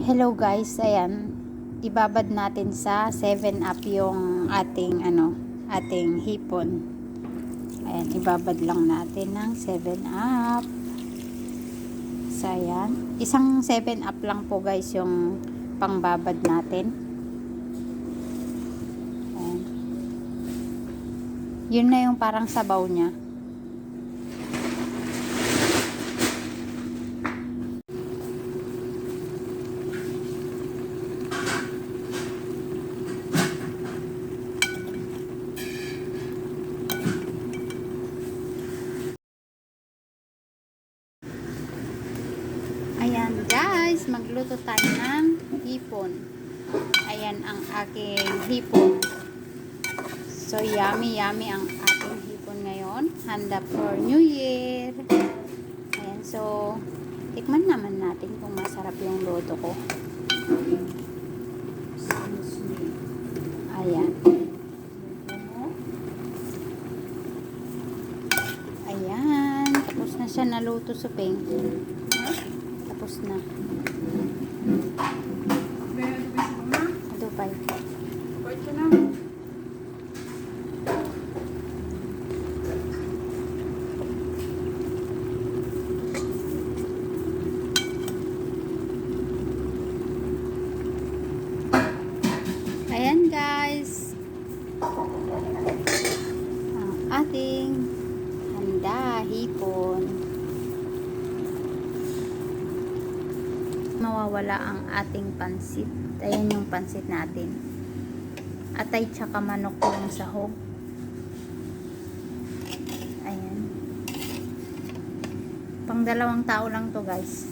Hello guys, ayan. Ibabad natin sa 7-up yung ating hipon. Ayan, ibabad lang natin ng 7-up. So ayan, isang 7-up lang po guys yung pangbabad natin. Ayan. Yun na yung parang sabaw niya. Ayan guys, magluto tayo ng hipon. Ayan ang aking hipon. So yummy ang ating hipon ngayon. Handa for New Year. Ayan, so tikman naman natin kung masarap yung luto ko. Ayan. Ayan, tapos na siya naluto sa pink. Tapos na. Ito pa. Ayan guys. Ang ating handa hipon. Mawawala ang ating pansit. Ayan yung pansit natin. Atay tsaka manok yung sahog. Ayan. Pang 2 tao lang to guys.